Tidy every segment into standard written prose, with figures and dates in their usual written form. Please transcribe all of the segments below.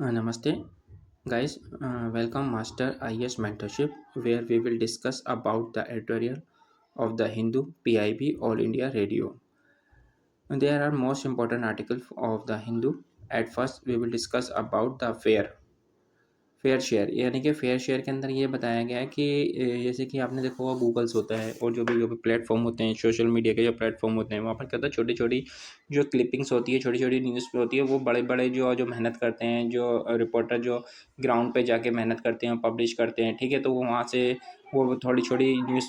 Namaste, guys. Welcome, Master IS Mentorship, where we will discuss about the editorial of the Hindu PIB All India Radio. There are most important articles of the Hindu. At first, we will discuss about the fair share यानी कि fair share के अंदर ये बताया गया है कि जैसे कि आपने देखा होगा गूगल्स होता है और जो भी प्लेटफॉर्म होते हैं सोशल मीडिया के जो प्लेटफॉर्म होते हैं वहाँ पर क्या होता है छोटी छोटी जो क्लिपिंग्स होती है छोटी छोटी न्यूज़ पे होती है वो बड़े बड़े जो जो मेहनत करते हैं जो रिपोर्टर जो ग्राउंड पे जाके मेहनत करते हैं पब्लिश करते हैं ठीक है तो वो वहाँ से वो थोड़ी छोटी न्यूज़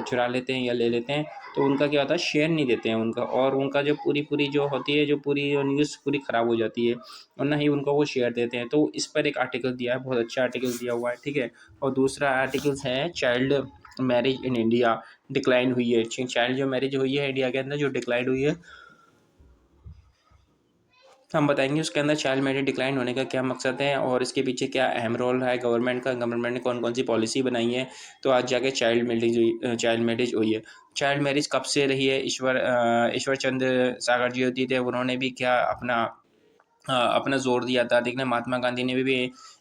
चुरा लेते हैं या ले लेते हैं तो उनका क्या होता है शेयर नहीं देते हैं उनका और उनका जो पूरी पूरी जो होती है जो पूरी न्यूज़ पूरी ख़राब हो जाती है और ना ही उनको वो शेयर देते हैं तो इस पर एक आर्टिकल दिया है बहुत अच्छा आर्टिकल दिया हुआ है ठीक है। और दूसरा आर्टिकल्स है child marriage in India decline हुई है चाइल्ड जो मैरिज हुई है इंडिया के अंदर जो डिक्लाइन हुई है हम बताएंगे उसके अंदर चाइल्ड मैरिज डिक्लाइन होने का क्या मकसद है और इसके पीछे क्या अहम रोल है गवर्नमेंट का गवर्नमेंट ने कौन कौन सी पॉलिसी बनाई है। तो आज जाके चाइल्ड मैरिज हुई है। चाइल्ड मैरिज कब से रही है ईश्वर चंद्र सागर जी होती थे उन्होंने भी क्या अपना जोर दिया था ठीक है महात्मा गांधी ने भी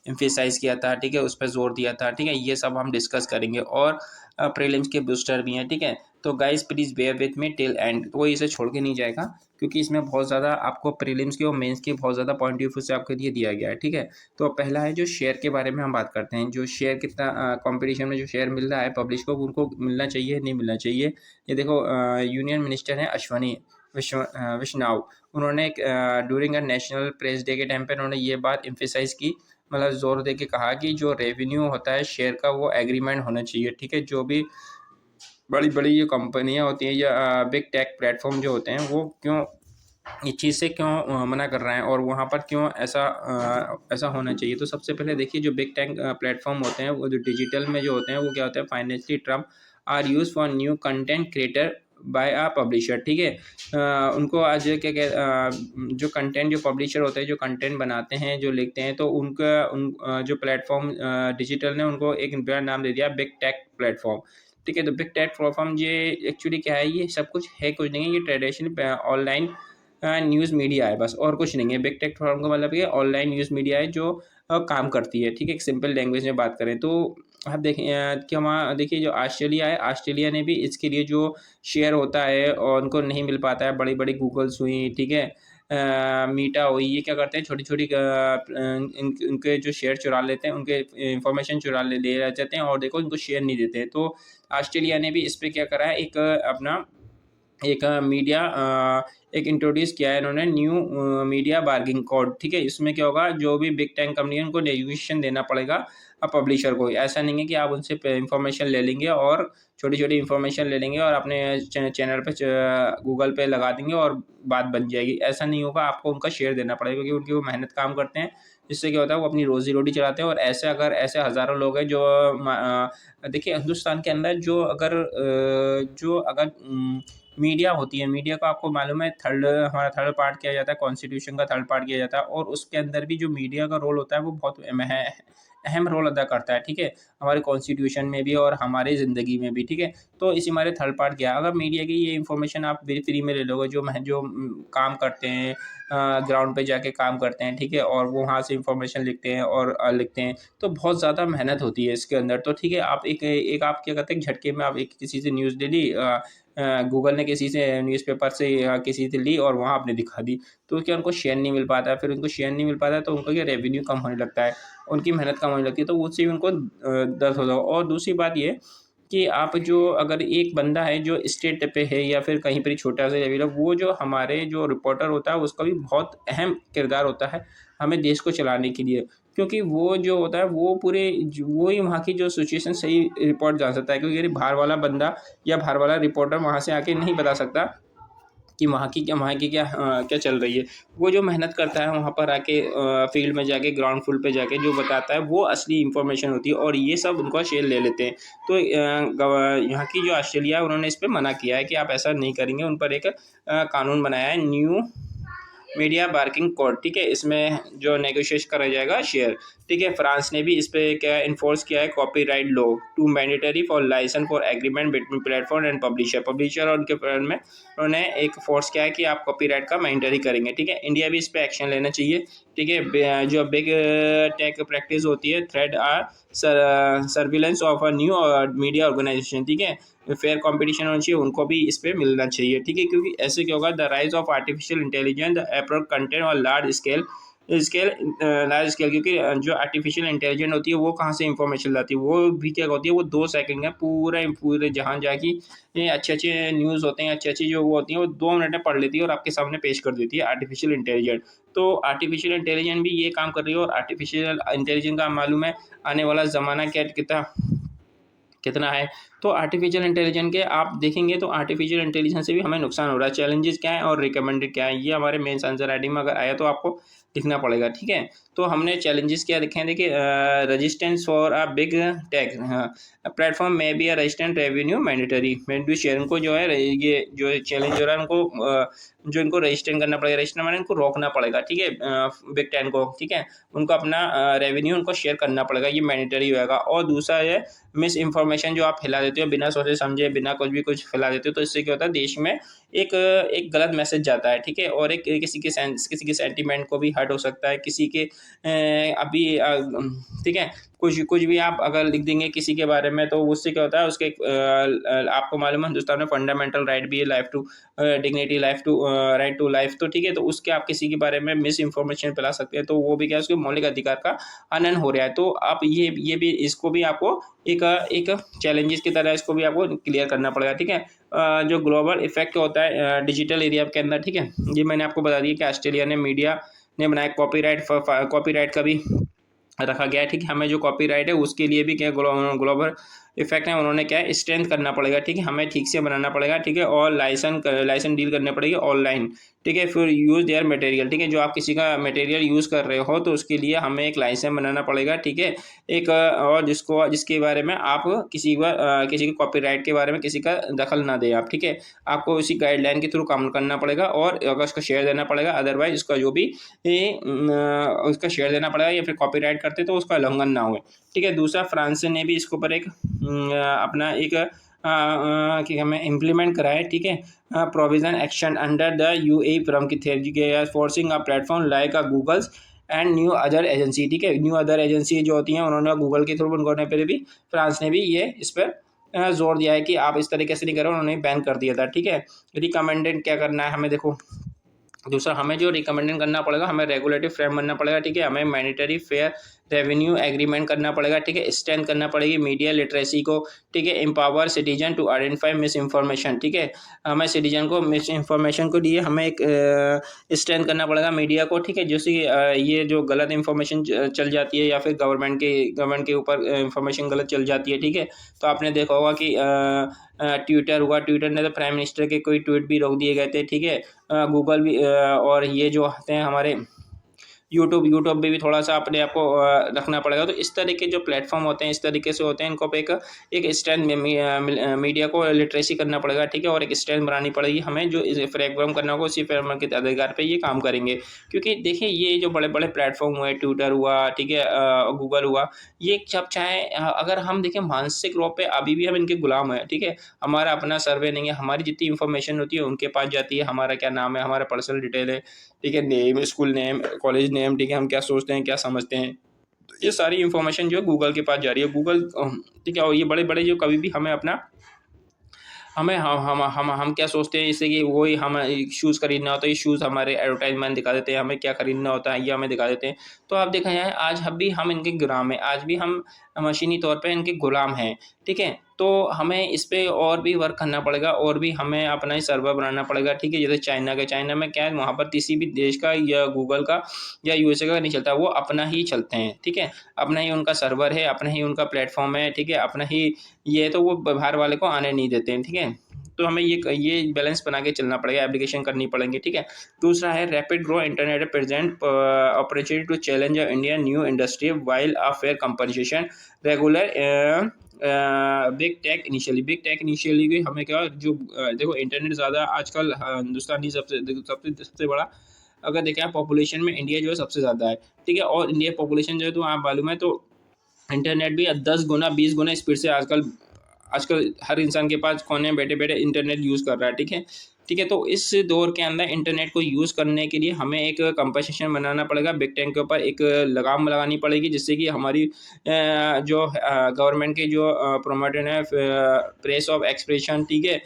एम्फेसाइज किया था ठीक है उस पर जोर दिया था ठीक है ये सब हम डिस्कस करेंगे और प्रीलिम्स के बूस्टर भी हैं ठीक है। तो guys please bear with me till end तो इसे छोड़ के नहीं जाएगा क्योंकि इसमें बहुत ज़्यादा आपको प्रीलिम्स के और मेंस के बहुत ज़्यादा पॉइंट ऑफ व्यू से आपके लिए दिया गया है ठीक है। तो पहला है जो शेयर के बारे में हम बात करते हैं जो शेयर कितना कंपटीशन में जो शेयर मिल रहा है पब्लिश को उनको मिलना चाहिए नहीं मिलना चाहिए। ये देखो यूनियन मिनिस्टर हैं अश्वनी विश्नाव उन्होंने during a national press day के टाइम पे उन्होंने ये बात एम्फेसाइज की मतलब जोर दे के कहा कि जो रेवेन्यू होता है शेयर का वो एग्रीमेंट होना चाहिए ठीक है। जो भी बड़ी बड़ी ये कंपनियां होती हैं या बिग टेक प्लेटफॉर्म जो होते हैं वो क्यों इस चीज़ से क्यों मना कर रहे हैं और वहाँ पर क्यों ऐसा होना चाहिए। तो सबसे पहले देखिए जो बिग टेक प्लेटफॉर्म होते हैं वो जो डिजिटल में जो होते हैं वो क्या होता है financially term are use for new content creator by a publisher ठीक है। उनको आज क्या जो कंटेंट जो पब्लिशर होते हैं जो कंटेंट बनाते हैं जो लिखते हैं तो उनका जो प्लेटफॉर्म डिजिटल ने उनको एक नया नाम दे दिया बिग टेक प्लेटफॉर्म ठीक है। तो बिग टेक प्लेटफॉर्म ये एक्चुअली क्या है ये सब कुछ है कुछ नहीं है ये ट्रेडिशनल ऑनलाइन न्यूज़ मीडिया है बस और कुछ नहीं है। बिग टेक प्लेटफॉर्म का मतलब ये ऑनलाइन न्यूज़ मीडिया है जो काम करती है ठीक है। एक सिंपल लैंग्वेज में बात करें तो आप देखें कि हमारा देखिए जो ऑस्ट्रेलिया है ऑस्ट्रेलिया ने भी इसके लिए जो शेयर होता है और उनको नहीं मिल पाता है बड़ी बड़ी गूगल्स हुई ठीक है मीटा हुई ये क्या करते हैं छोटी छोटी उनके जो शेयर चुरा लेते हैं उनके इंफॉर्मेशन चुरा ले जाते हैं और देखो इनको शेयर नहीं देते हैं। तो ऑस्ट्रेलिया ने भी इस पर क्या करा है एक अपना एक मीडिया एक इंट्रोड्यूस किया है इन्होंने न्यू मीडिया बार्गिंग कोड ठीक है। इसमें क्या होगा जो भी बिग टैंक कंपनी है उनको नेगोशिएशन देना पड़ेगा पब्लिशर को। ऐसा नहीं है कि आप उनसे इंफॉर्मेशन ले लेंगे और छोटी छोटी इंफॉर्मेशन ले लेंगे और अपने चैनल पे गूगल पे लगा देंगे और बात बन जाएगी ऐसा नहीं होगा। आपको उनका शेयर देना पड़ेगा क्योंकि उनकी वो मेहनत काम करते हैं जिससे क्या होता है वो अपनी रोजी रोटी चलाते हैं। और ऐसे अगर ऐसे हज़ारों लोग हैं जो देखिए हिंदुस्तान के अंदर जो अगर मीडिया होती है मीडिया को आपको मालूम है हमारा थर्ड पार्ट किया जाता है कॉन्स्टिट्यूशन का थर्ड पार्ट किया जाता है और उसके अंदर भी जो मीडिया का रोल होता है वो बहुत अहम रोल अदा करता है ठीक है हमारे कॉन्स्टिट्यूशन में भी और हमारी ज़िंदगी में भी ठीक है। तो इसी हमारे थर्ड पार्ट किया अगर मीडिया की ये इन्फॉर्मेशन आप फ्री में ले लोगे जो काम करते हैं ग्राउंड पे जाके काम करते हैं ठीक है और वो वहाँ से इंफॉर्मेशन लिखते हैं और लिखते हैं तो बहुत ज़्यादा मेहनत होती है इसके अंदर। तो ठीक है आप एक आप क्या करते हैं झटके में आप एक किसी से न्यूज़ ले ली गूगल ने किसी से न्यूज़पेपर से या किसी से ली और वहाँ आपने दिखा दी तो क्या उनको शेयर नहीं मिल पाता है। फिर उनको शेयर नहीं मिल पाता है तो उनका क्या रेवेन्यू कम होने लगता है उनकी मेहनत कम होने लगती है तो उससे भी उनको दर्द होता है। और दूसरी बात ये कि आप जो अगर एक बंदा है जो स्टेट पे है या फिर कहीं पर छोटा सा लेवल है वो जो हमारे जो रिपोर्टर होता है उसका भी बहुत अहम किरदार होता है हमें देश को चलाने के लिए क्योंकि वो जो होता है वो वो ही वहाँ की जो सिचुएशन सही रिपोर्ट जान सकता है क्योंकि यदि बाहर वाला बंदा या बाहर वाला रिपोर्टर वहाँ से आके नहीं बता सकता कि वहाँ की क्या चल रही है। वो जो मेहनत करता है वहाँ पर आके फील्ड में जाके ग्राउंड फुल पे जाके जो बताता है वो असली इन्फॉर्मेशन होती है और ये सब उनका शेयर ले लेते हैं। तो यहाँ की जो ऑस्ट्रेलिया है उन्होंने इस पर मना किया है कि आप ऐसा नहीं करेंगे। उन पर एक कानून बनाया है न्यू मीडिया बार्किंग कोड, ठीक है, इसमें जो नेगोशिएट करा जाएगा शेयर, ठीक है। फ्रांस ने भी इस पे क्या इन्फोर्स किया है, copyright law to mandatory for license for agreement between platform and publisher और उनके फ्रेंड में उन्होंने एक फोर्स किया है कि आप कॉपीराइट का मैंडेटरी करेंगे, ठीक है। इंडिया भी इस पे एक्शन लेना चाहिए, ठीक है। जो बिग टेक प्रैक्टिस होती है, threat or surveillance of a new media organisation, ठीक है। फेयर कंपटीशन होना चाहिए, उनको भी इस पे मिलना चाहिए, ठीक है। क्योंकि ऐसे क्या होगा, the rise of artificial intelligence, the approach content और स्केल लार्ज स्केल, क्योंकि जो आर्टिफिशियल इंटेलिजेंस होती है वो कहाँ से इंफॉर्मेशन लाती है, वो भी क्या होती है, वो 2 सेकंड में पूरे जहां जाके ये अच्छे अच्छे न्यूज़ होते हैं, अच्छी अच्छी जो वो होती है, वो 2 मिनट में पढ़ लेती है और आपके सामने पेश कर देती है आर्टिफिशियल इंटेलिजेंस। तो आर्टिफिशियल इंटेलिजेंस भी ये काम कर रही है, और आर्टिफिशियल इंटेलिजेंस का मालूम है आने वाला ज़माना क्या कितना कितना है। तो आर्टिफिशियल इंटेलिजेंस के आप देखेंगे तो आर्टिफिशियल इंटेलिजेंस से भी हमें नुकसान हो रहा है, चैलेंजेस क्या है और रिकमेंडेड क्या है, ये हमारे मेंस आंसर राइटिंग में अगर आया तो आपको लिखना पड़ेगा, ठीक है। तो हमने चैलेंजेस क्या देखे हैं, देखिए, resistance for a big tech, हाँ, प्लेटफॉर्म में be a resistant revenue mandatory, mandatory share को जो है, ये जो चैलेंज हो रहा है उनको जो इनको रजिस्टर करना पड़ेगा, रजिस्टर मैंने इनको रोकना पड़ेगा, ठीक है, बिग टेन को, ठीक है। उनको अपना रेवेन्यू उनको शेयर करना पड़ेगा, ये मैंडेटरी होगा। और दूसरा है मिस इन्फॉर्मेशन, जो आप फैला देते हो बिना सोचे समझे, बिना कुछ फैला देते हो, तो इससे क्या होता है, देश में एक एक गलत मैसेज जाता है, ठीक है। और एक किसी के सेंटीमेंट को भी हर्ट हो सकता है, किसी के ठीक है, कुछ कुछ भी आप अगर लिख देंगे किसी के बारे में, तो उससे क्या होता है, उसके आपको मालूम है हिंदुस्तान में फंडामेंटल राइट भी है, life to dignity, life to right to life, तो ठीक है। तो उसके आप किसी के बारे में मिस इन्फॉर्मेशन फैला सकते हैं, तो वो भी क्या है, उसके मौलिक अधिकार का हनन हो रहा है। तो आप ये भी इसको भी आपको एक एक चैलेंजेस की तरह इसको भी आपको क्लियर करना पड़ेगा, ठीक है। जो ग्लोबल इफेक्ट होता है डिजिटल एरिया के अंदर, ठीक है, ये मैंने आपको बता दिया कि ऑस्ट्रेलिया ने मीडिया ने बनाया कॉपीराइट का भी रखा गया है, ठीक है। हमें जो कॉपीराइट है उसके लिए भी क्या ग्लोबल इफेक्ट है, उन्होंने क्या है स्ट्रेंथ करना पड़ेगा, ठीक है, हमें ठीक से बनाना पड़ेगा, ठीक है। और लाइसेंस डील करने पड़ेगी ऑनलाइन, ठीक है। फिर यूज़ देयर मटेरियल, ठीक है, जो आप किसी का मटेरियल यूज़ कर रहे हो तो उसके लिए हमें एक लाइसेंस बनाना पड़ेगा, ठीक है। एक और जिसके बारे में आप किसी के कॉपीराइट के बारे में किसी का दखल ना दें आप, ठीक है। आपको उसी गाइडलाइन के थ्रू काम करना पड़ेगा और अगर उसका शेयर देना पड़ेगा, अदरवाइज उसका जो भी उसका शेयर देना पड़ेगा, या फिर कॉपीराइट करते तो उसका उल्लंघन ना हो, ठीक है। दूसरा, फ्रांस ने भी इसके ऊपर एक अपना एक कि हमें इम्प्लीमेंट करा है, ठीक है, provision action under the UA from की थे forcing a platform like a Google's and new other agency, ठीक है। न्यू अदर एजेंसी जो होती हैं, उन्होंने गूगल के थ्रू उन्होंने पर भी फ्रांस ने भी ये इस पर जोर दिया है कि आप इस तरीके से नहीं करो, उन्होंने बैन कर दिया था, ठीक है। रिकमेंडेड क्या करना है हमें, देखो, दूसरा हमें जो रिकमेंडेशन करना पड़ेगा, हमें रेगुलेटरी फ्रेम बनना पड़ेगा, ठीक है। हमें मैंडेटरी फेयर रेवेन्यू एग्रीमेंट करना पड़ेगा, ठीक है। स्ट्रेंथ करना पड़ेगी मीडिया लिटरेसी को, ठीक है। Empower citizen to identify misinformation, ठीक है। हमें सिटीजन को मिस इन्फॉर्मेशन को लिए हमें एक स्ट्रेंथ करना पड़ेगा मीडिया को, ठीक है। जैसे ये जो गलत इन्फॉर्मेशन चल जाती है, या फिर गवर्नमेंट के ऊपर इन्फॉर्मेशन गलत चल जाती है, ठीक है। तो आपने देखा होगा कि ट्विटर ने तो प्राइम मिनिस्टर के कोई ट्वीट भी रोक दिए गए थे, ठीक है। गूगल भी और ये जो आते हैं हमारे यूट्यूब पे भी थोड़ा सा अपने आप को रखना पड़ेगा। तो इस तरह के जो प्लेटफॉर्म होते हैं इस तरीके से होते हैं, इनको पे एक स्ट्रेंथ मीडिया को लिटरेसी करना पड़ेगा, ठीक है। और एक स्ट्रेंथ बनानी पड़ेगी हमें, जो फ्रेमवर्क करना होगा उसी फ्रेमवर्क के अधिकार पे ये काम करेंगे। क्योंकि देखिए, ये जो बड़े बड़े प्लेटफॉर्म हुए, ट्विटर हुआ, ठीक है, गूगल हुआ, ये सब चाहे अगर हम देखें मानसिक रूप पे अभी भी हम इनके गुलाम हैं, ठीक है। हमारा अपना सर्वे नहीं है, हमारी जितनी इन्फॉर्मेशन होती है उनके पास जाती है, हमारा क्या नाम है, हमारा पर्सनल डिटेल है, ठीक है, name, school name, college name, ठीक है, हम क्या सोचते हैं, क्या समझते हैं, तो ये सारी इन्फॉर्मेशन जो है गूगल के पास जा रही है। गूगल, ठीक है। और ये बड़े बड़े जो कभी भी हमें अपना हमें हम क्या सोचते हैं, इससे कि वही हम शूज़ खरीदना होता है, ये शूज़ हमारे एडवर्टाइजमेंट दिखा देते हैं, हमें क्या खरीदना होता है ये हमें दिखा देते हैं। तो आप देखा जाए, आज भी हम इनके गुलाम हैं, आज भी हम मशीनी तौर पे इनके गुलाम हैं, ठीक है। तो हमें इस पे और भी वर्क करना पड़ेगा, और भी हमें अपना ही सर्वर बनाना पड़ेगा, ठीक है। जैसे चाइना में क्या है, वहाँ पर किसी भी देश का या गूगल का या यूएसए का नहीं चलता, वो अपना ही चलते हैं, ठीक है। अपना ही उनका सर्वर है, अपना ही उनका प्लेटफॉर्म है, ठीक है, अपना ही ये है, तो वो बाहर वाले को आने नहीं देते हैं, ठीक है। तो हमें ये बैलेंस बना के चलना पड़ेगा, एप्लीकेशन करनी पड़ेंगी, ठीक है। दूसरा है rapid grow internet present opportunity to challenge India new industry while a fair compensation regular big tech initially भी हमें क्या जो देखो, इंटरनेट ज़्यादा आजकल हिंदुस्तान ही सबसे सबसे सबसे बड़ा अगर देखें पॉपुलेशन में इंडिया जो है सबसे ज़्यादा है, ठीक है, और इंडिया पॉपुलेशन जो है तो आप मालूम है तो इंटरनेट भी 10 गुना 20 गुना स्पीड से आजकल आजकल हर इंसान के पास कोने में बैठे बैठे इंटरनेट यूज़ कर रहा है, ठीक है। ठीक है, तो इस दौर के अंदर इंटरनेट को यूज़ करने के लिए हमें एक कंपनसेशन बनाना पड़ेगा, बिग टेक के ऊपर एक लगाम लगानी पड़ेगी, जिससे कि हमारी जो गवर्नमेंट के जो प्रोमोटेड है प्रेस ऑफ एक्सप्रेशन, ठीक है,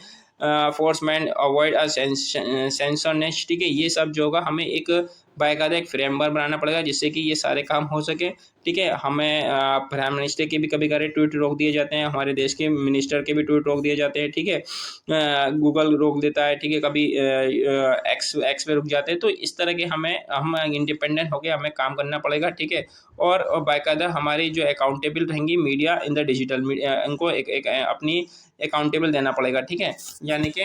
फोर्समैन अवॉइड सेंसरनेस, ठीक है, ये सब जो होगा हमें एक बाकायदा एक फ्रेमवर्क बनाना पड़ेगा जिससे कि ये सारे काम हो सके, ठीक है। हमें प्राइम मिनिस्टर के भी कभी कभी ट्वीट रोक दिए जाते हैं, हमारे देश के मिनिस्टर के भी ट्वीट रोक दिए जाते हैं, ठीक है, गूगल रोक देता है, ठीक है, कभी एक्स एक्स पे रुक जाते हैं, तो इस तरह के हम इंडिपेंडेंट होकर हमें काम करना पड़ेगा, ठीक है। और बाकायदा हमारी जो अकाउंटेबल रहेंगी media in the digital media, इनको एक अपनी अकाउंटेबल देना पड़ेगा, ठीक है। यानी कि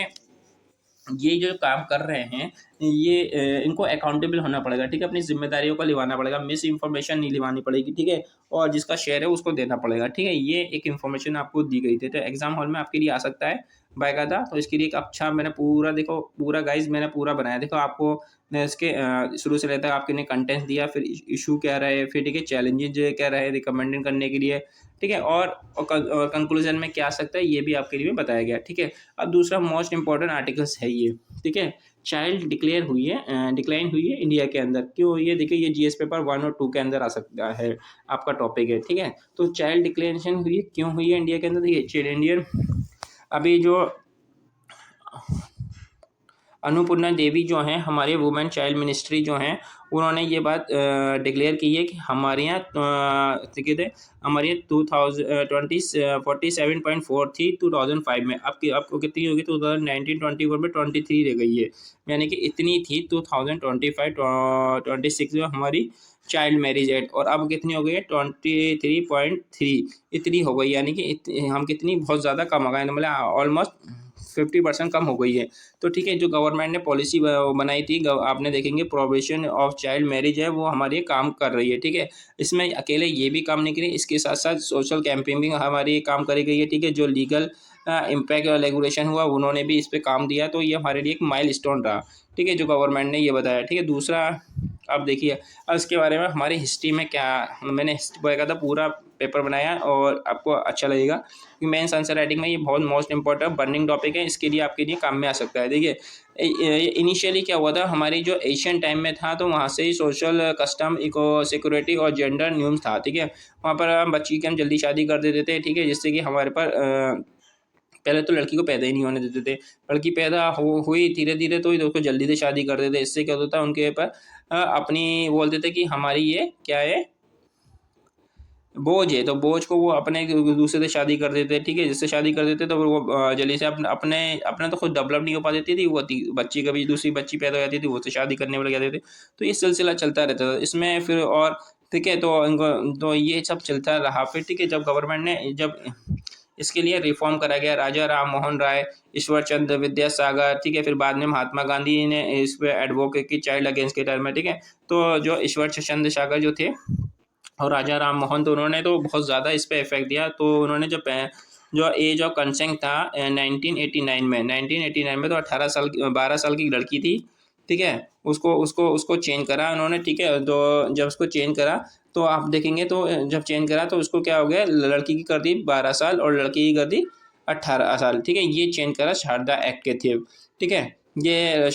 ये जो काम कर रहे हैं ये इनको अकाउंटेबल होना पड़ेगा, ठीक है, अपनी जिम्मेदारियों को निभाना पड़ेगा, मिस इन्फॉर्मेशन नहीं निभानी पड़ेगी, ठीक है, और जिसका शेयर है उसको देना पड़ेगा, ठीक है। ये एक इन्फॉर्मेशन आपको दी गई थी, तो एग्जाम हॉल में आपके लिए आ सकता है बाकायदा। तो इसके लिए एक अच्छा मैंने पूरा देखो पूरा गाइज मैंने पूरा बनाया, देखो आपको मैं इसके शुरू से रहता है आपके ने कंटेंट दिया, फिर इशू क्या रहे, फिर ठीक है चैलेंजेस जो क्या रहे रिकमेंडेड करने के लिए, ठीक है, और कंक्लूजन में क्या आ सकता है ये भी आपके लिए बताया गया, ठीक है। अब दूसरा मोस्ट इंपॉर्टेंट आर्टिकल्स है ये, ठीक है। चाइल्ड डिक्लेयर हुई है डिक्लाइन हुई है इंडिया के अंदर, क्यों हुई है देखिए, ये जीएस पेपर 1 और 2 के अंदर आ सकता है, आपका टॉपिक है, ठीक है। तो चाइल्ड डिक्लेरेशन हुई है, क्यों हुई है इंडिया के अंदर, देखिए चाइल्ड इंडियन अभी जो अन्नपूर्णा देवी जो हैं हमारे वुमेन चाइल्ड मिनिस्ट्री जो हैं, उन्होंने ये बात डिक्लेयर की है कि हमारे यहाँ कितने हमारे यहाँ 47.4 थी 2005 में, आपकी आपको कितनी होगी 2019-24 में 23 रह गई है, यानी कि इतनी थी 2025-26 में हमारी चाइल्ड मैरिज एट, और अब कितनी हो गई है 23.3, इतनी हो गई, यानी कि हम कितनी बहुत ज़्यादा कम हो गए, मतलब ऑलमोस्ट 50% कम हो गई है। तो ठीक है, जो गवर्नमेंट ने पॉलिसी बनाई थी आपने देखेंगे प्रोहिबिशन ऑफ चाइल्ड मैरिज है, वो हमारे काम कर रही है, ठीक है। इसमें अकेले ये भी काम नहीं करी, इसके साथ साथ सोशल कैंपेनिंग भी हमारी काम करी गई है, ठीक है। जो लीगल इम्पैक्ट और रेगुलेशन हुआ उन्होंने भी इस पर काम दिया, तो ये हमारे लिए एक माइल स्टोन रहा, ठीक है, जो गवर्नमेंट ने ये बताया, ठीक है। दूसरा अब देखिए, अब इसके बारे में हमारी हिस्ट्री में क्या, मैंने हिस्ट्री का पूरा पेपर बनाया और आपको अच्छा लगेगा कि मेंस आंसर राइटिंग में ये बहुत मोस्ट इंपॉर्टेंट बर्निंग टॉपिक है, इसके लिए आपके लिए काम में आ सकता है। देखिए इनिशियली क्या हुआ था, हमारी जो एशियन टाइम में था तो वहाँ से ही सोशल कस्टम इको सिक्योरिटी और जेंडर न्यूज़ था, ठीक है। वहाँ पर हम बच्ची की हम जल्दी शादी कर देते थे, ठीक है, जिससे कि हमारे पर पहले तो लड़की को पैदा ही नहीं होने देते थे, लड़की पैदा हुई धीरे धीरे तो उसको जल्दी से शादी कर देते, इससे क्या होता था उनके पर अपनी बोलते थे कि हमारी ये क्या है बोझ है, तो बोझ को वो अपने दूसरे से शादी कर देते, ठीक है, जिससे शादी कर देते तो फिर वो जल्दी से अपने अपने अपने तो खुद डेवलप नहीं हो पाती थी, वो बच्ची कभी दूसरी बच्ची पैदा हो जाती थी, वो से शादी करने वाले जाते थे, तो ये सिलसिला चलता रहता था इसमें फिर, और ठीक है, तो इनको तो ये सब चलता रहा, फिर ठीक है, जब गवर्नमेंट ने जब इसके लिए रिफॉर्म करा गया, राजा राम मोहन राय, ईश्वर चंद्र विद्यासागर, ठीक है, फिर बाद में महात्मा गांधी ने इस पर एडवोकेट की चाइल्ड अगेंस्ट के टर्म में, ठीक है। तो जो ईश्वर चंद्र सागर जो थे और राजा राम मोहन, तो उन्होंने तो बहुत ज़्यादा इस पर इफेक्ट दिया, तो उन्होंने जो एज ऑफ कंसेंट था 1989 में तो 12 साल की लड़की थी, ठीक है, उसको उसको उसको चेंज करा उन्होंने, ठीक है। तो जब उसको चेंज करा तो आप देखेंगे, तो जब चेंज करा तो उसको क्या हो गया, लड़की की कर दी 12 साल और लड़की की कर दी 18 साल, ठीक है। ये चेंज करा शारदा एक्ट के थे, ठीक है। ये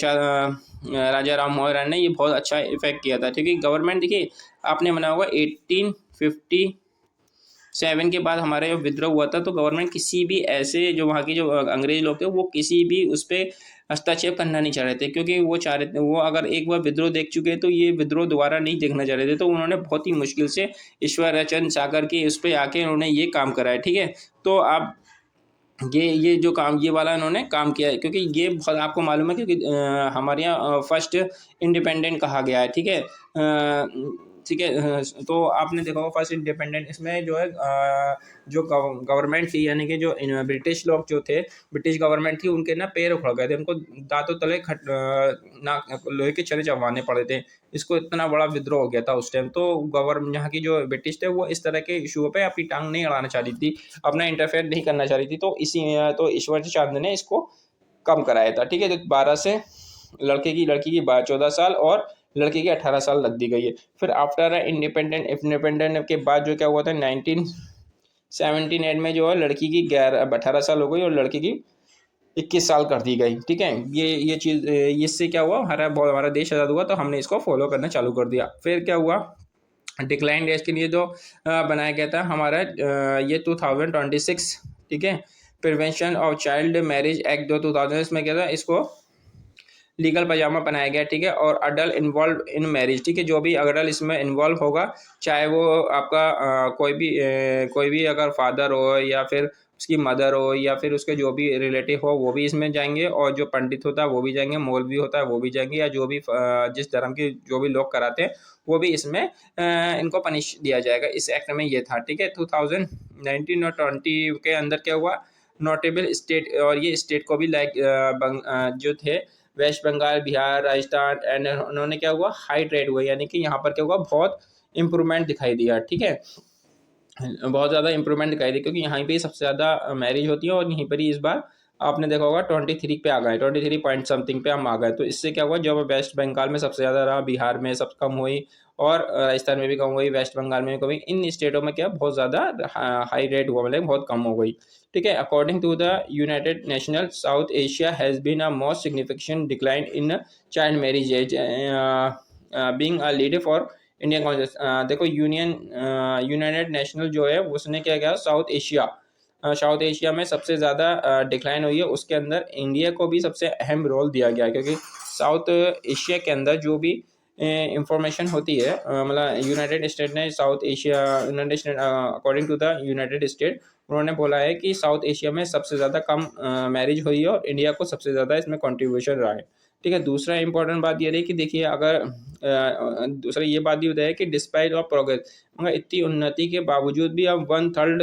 राजा राम मोहन राय ने ये बहुत अच्छा इफेक्ट किया था, ठीक है। गवर्नमेंट देखिए आपने बना होगा 1857 के बाद हमारा जो विद्रोह हुआ था, तो गवर्नमेंट किसी भी ऐसे जो वहाँ के जो अंग्रेज लोग थे वो किसी भी उस पर हस्तक्षेप करना नहीं चाह रहे थे, क्योंकि वो चाह रहे थे, वो अगर एक बार विद्रोह देख चुके तो ये विद्रोह दोबारा नहीं देखना चाह रहे थे, तो उन्होंने बहुत ही मुश्किल से ईश्वर चंद्र सागर की उस पर आके उन्होंने ये काम करा है, ठीक है। तो आप ये जो काम ये वाला इन्होंने काम किया है, क्योंकि ये बहुत आपको मालूम है, क्योंकि हमारे यहाँ फर्स्ट इंडिपेंडेंट कहा गया है, ठीक है। ठीक है, तो आपने देखा होगा फर्स्ट इंडिपेंडेंट इसमें जो है जो गवर्नमेंट थी, यानी कि जो ब्रिटिश लोग जो थे, ब्रिटिश गवर्नमेंट थी, उनके ना पैर उखड़ गए थे, उनको दांतों तले ना लोहे के छड़े चबाने पड़े थे, इसको इतना बड़ा विद्रोह हो गया था उस टाइम। तो गवर्नमेंट यहाँ की जो ब्रिटिश थे वो इस तरह के इशुओं पे अपनी टांग नहीं अड़ाना चाह रही थी, अपना इंटरफेयर नहीं करना चाह रही थी, तो इसी तो ईश्वर चंद्र ने इसको कम कराया था, ठीक है। तो 12 से लड़की की 14 साल और लड़की की 18 साल लग दी गई है। फिर आफ्टर इंडिपेंडेंट के बाद जो क्या हुआ था 1978 में जो है लड़की की 18 साल हो गई और लड़की की 21 साल कर दी गई। ठीक है, ये चीज़ इससे क्या हुआ, हमारा देश आज़ाद हुआ तो हमने इसको फॉलो करना चालू कर दिया। फिर क्या हुआ, डिक्लाइन डेज के लिए जो बनाया गया था हमारा ये 2026। ठीक है, prevention of child marriage act 2000 इसमें क्या था, इसको लीगल पजामा बनाया गया। ठीक है, और अडल्ट इन्वॉल्व इन मैरिज, ठीक है, जो भी अडल्ट इसमें इन्वॉल्व होगा, चाहे वो आपका कोई भी अगर फादर हो या फिर उसकी मदर हो या फिर उसके जो भी रिलेटिव हो वो भी इसमें जाएंगे, और जो पंडित होता है वो भी जाएंगे, मौलवी होता है वो भी जाएंगे, या जो भी जिस धर्म के जो भी लोग कराते हैं वो भी इसमें इनको पनिश दिया जाएगा। इस एक्ट में ये था। ठीक है, 2019 और 20 के अंदर क्या हुआ, नोटेबल स्टेट, और ये स्टेट को भी जो थे वेस्ट बंगाल, बिहार, राजस्थान एंड उन्होंने क्या हुआ, हाई रेट हुआ, यानी कि यहाँ पर क्या हुआ, बहुत इंप्रूवमेंट दिखाई दिया। ठीक है, बहुत ज़्यादा इंप्रूवमेंट दिखाई दी, क्योंकि यहाँ पे सबसे ज़्यादा मैरिज होती है, और यहीं पर ही इस बार आपने देखा होगा 23 पे आ गए, 23 पॉइंट समथिंग पे हम आ गए। तो इससे क्या हुआ, जब वेस्ट बंगाल में सबसे ज़्यादा रहा, बिहार में सब कम हुई, और राजस्थान में भी कम हुई, वेस्ट बंगाल में भी कम हुई, इन स्टेटों में क्या बहुत ज़्यादा हाई रेट हुआ, मतलब बहुत कम हो गई। ठीक है, according to the United National, South Asia has been a most significant decline in child marriage age, being a leader for Indian Congress. देखो यूनाइटेड नेशनल जो है उसने क्या किया, साउथ एशिया में सबसे ज़्यादा डिक्लाइन हुई है, उसके अंदर इंडिया को भी सबसे अहम रोल दिया गया है, क्योंकि साउथ एशिया के अंदर जो भी इंफॉर्मेशन होती है, मतलब यूनाइटेड स्टेट ने United State according to the United State, उन्होंने बोला है कि साउथ एशिया में सबसे ज़्यादा कम मैरिज हुई है, और इंडिया को सबसे ज़्यादा इसमें कंट्रीब्यूशन रहा है। ठीक है, दूसरा इंपॉर्टेंट बात ये रही कि देखिए, अगर दूसरा ये बात भी बताया कि डिस्पाइट ऑफ प्रोग्रेस, मगर इतनी उन्नति के बावजूद भी अब 1/3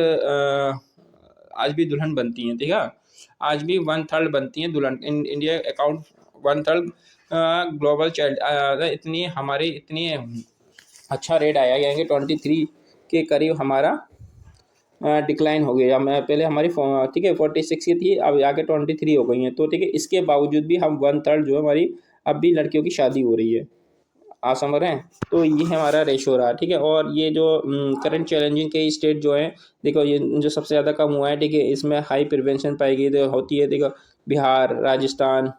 आज भी दुल्हन बनती हैं। ठीक है, आज भी 1/3 बनती हैं दुल्हन, इंडिया अकाउंट 1/3 ग्लोबल चाइल्ड, इतनी हमारी इतनी अच्छा रेट आया गया है कि 23 के करीब हमारा डिक्लाइन हो गया। मैं पहले हमारी ठीक है 46 की थी, अब आके 23 हो गई हैं। तो ठीक है, इसके बावजूद भी हम 1/3 जो है हमारी अब भी लड़कियों की शादी हो रही है। आप समझ रहे हैं, तो ये हमारा रेशो रहा। ठीक है, और ये जो करंट चैलेंजिंग के स्टेट जो है, देखो ये जो सबसे ज़्यादा कम हुआ है, ठीक है, इसमें हाई प्रिवेंशन पाई गई होती है। देखो बिहार, राजस्थान,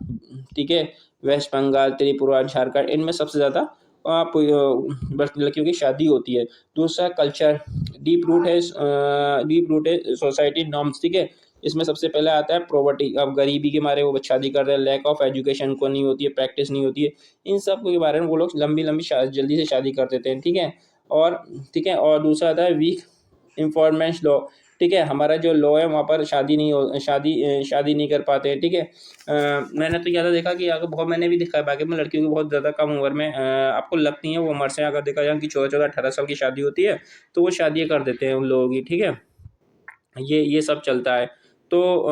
ठीक है, वेस्ट बंगाल, त्रिपुरा, झारखंड, इनमें सबसे ज़्यादा लड़कियों की शादी होती है। दूसरा कल्चर, डीप रूट है सोसाइटी नॉर्म्स। ठीक है, इसमें सबसे पहले आता है प्रॉपर्टी, अब गरीबी के मारे वो शादी कर रहे हैं, लैक ऑफ एजुकेशन को नहीं होती है, प्रैक्टिस नहीं होती है, इन सब के बारे में वो लोग लंबी लंबी जल्दी से शादी कर देते हैं। ठीक है, और ठीक है, और दूसरा आता है वीक इंफॉर्मेंस लॉ। ठीक है, हमारा जो लॉ है वहाँ पर शादी नहीं कर पाते हैं। ठीक है, मैंने तो ज़्यादा देखा कि अगर बहुत, मैंने भी देखा है बाकी में लड़कियों की बहुत ज़्यादा कम उम्र में आपको लगती हैं वो उम्र से, अगर देखा जाए कि 14-14, 18 साल की शादी होती है तो वो शादियाँ कर देते हैं उन लोगों की। ठीक है, ये सब चलता है। तो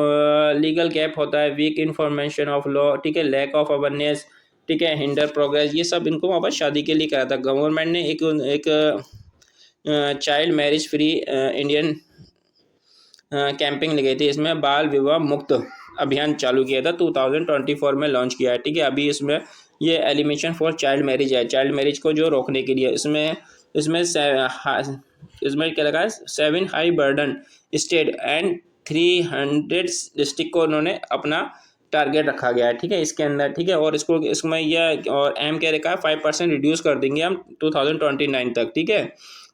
लीगल गैप होता है, वीक इंफॉर्मेशन ऑफ लॉ, ठीक है, लैक ऑफ अवेयरनेस, ठीक है, हिंडर प्रोग्रेस, ये सब इनको वहाँ पर शादी के लिए करा था। गवर्नमेंट ने एक child marriage free Indian camping लगाई थी, इसमें बाल विवाह मुक्त अभियान चालू किया था, 2024 में लॉन्च किया है। ठीक है, अभी इसमें ये एलिमिनेशन फॉर चाइल्ड मैरिज है, चाइल्ड मैरिज को जो रोकने के लिए, इसमें क्या लगा है, 7 high burden state and 300 district को उन्होंने अपना टारगेट रखा गया है। ठीक है, इसके अंदर। ठीक है, और इसमें यह और एम क्या रखा है, 5% रिड्यूस कर देंगे हम 2029 तक। ठीक है,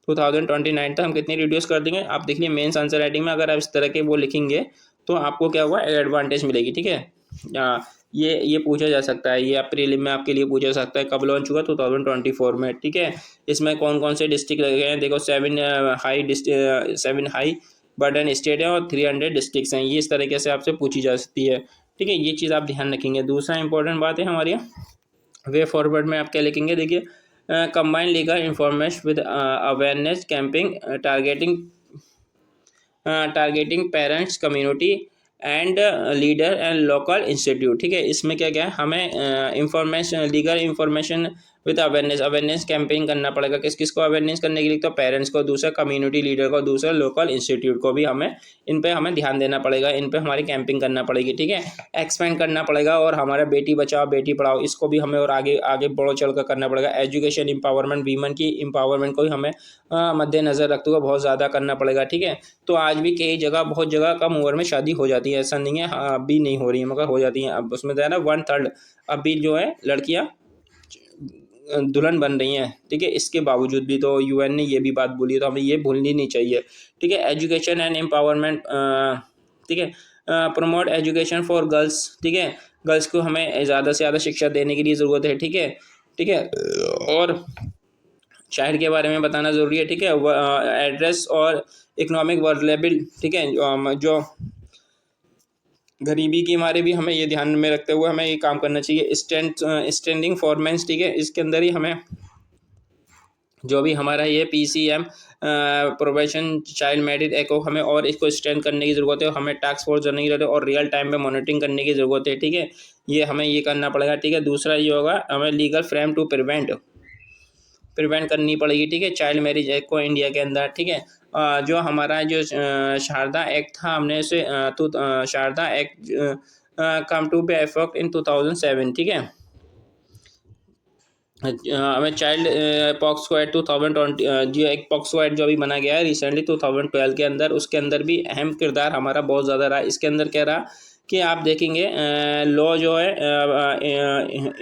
2029 तक हम कितनी रिड्यूस कर देंगे, आप देखिए मेंस आंसर राइटिंग में अगर आप इस तरह के वो लिखेंगे तो आपको क्या हुआ, एडवांटेज मिलेगी। ठीक है, ये पूछा जा सकता है, ये प्रीलिम में आपके लिए पूछा जा सकता है, कब लॉन्च हुआ, 2024 में। ठीक है, इसमें कौन कौन से डिस्ट्रिक्ट लगे हैं, देखो 7 हाई बर्डन स्टेट है और 300 डिस्ट्रिक्ट हैं, ये इस तरीके से आपसे पूछी जा सकती है। ठीक है, ये चीज़ आप ध्यान रखेंगे। दूसरा इंपॉर्टेंट बात है हमारी वे फॉरवर्ड में आप क्या लिखेंगे, देखिए combine legal information with awareness camping targeting parents, community and leader and local institute. ठीक है, इसमें क्या क्या है, हमें information, legal information with awareness, awareness campaign करना पड़ेगा। किस किस को अवेयरनेस करने के लिए? तो पेरेंट्स को, दूसरा कम्युनिटी लीडर को, दूसरा लोकल इंस्टीट्यूट को भी हमें इन पे हमें ध्यान देना पड़ेगा, इन पे हमारी कैंपिंग करना पड़ेगी, ठीक है, एक्सपेंड करना पड़ेगा। और हमारा बेटी बचाओ बेटी पढ़ाओ इसको भी हमें और आगे आगे बढ़ो चढ़ कर करना पड़ेगा। एजुकेशन एम्पावरमेंट, वीमेन की एम्पावरमेंट को भी हमें मद्देनजर रखते हुए बहुत ज़्यादा करना पड़ेगा, ठीक है। तो आज भी कई जगह, बहुत जगह कम उम्र में शादी हो जाती है, ऐसा नहीं है अब भी नहीं हो रही है, मगर हो जाती है। अब उसमें जो है ना 1/3 अब भी जो है लड़कियां दुल्हन बन रही हैं, ठीक है। इसके बावजूद भी तो यूएन ने ये भी बात बोली है, तो हमें ये भूलनी नहीं चाहिए, ठीक है। एजुकेशन एंड एम्पावरमेंट, ठीक है, प्रमोट एजुकेशन फॉर गर्ल्स, ठीक है, गर्ल्स को हमें ज़्यादा से ज़्यादा शिक्षा देने के लिए ज़रूरत है, ठीक है, ठीक है। और चाइल्ड के बारे में बताना ज़रूरी है, ठीक है। एड्रेस और इकोनॉमिक वर्लेबिल, ठीक है, जो गरीबी के मारे भी हमें ये ध्यान में रखते हुए हमें ये काम करना चाहिए। स्टैंडिंग फॉरमेंस, ठीक है, इसके अंदर ही हमें जो भी हमारा ये PCM probation child marriage act को हमें और इसको स्ट्रेंथ करने की ज़रूरत है, हमें टास्क फोर्स करने की ज़रूरत है और रियल टाइम में मॉनिटरिंग करने की ज़रूरत है, ठीक है। ये हमें ये करना पड़ेगा, ठीक है। दूसरा ये होगा हमें लीगल फ्रेम टू प्रिवेंट करनी पड़ेगी, ठीक है, चाइल्ड मैरिज एक्ट को इंडिया के अंदर, ठीक है। जो हमारा जो शारदा एक्ट था, हमने उसे Sharda act come to be effect in 2007, ठीक है। हमें चाइल्ड पॉक्सो एक्ट 2020, जो एक पॉक्सो एक्ट जो अभी बना गया है रिसेंटली 2012 के अंदर, उसके अंदर भी अहम किरदार हमारा बहुत ज़्यादा रहा। इसके अंदर क्या रहा कि आप देखेंगे लॉ जो है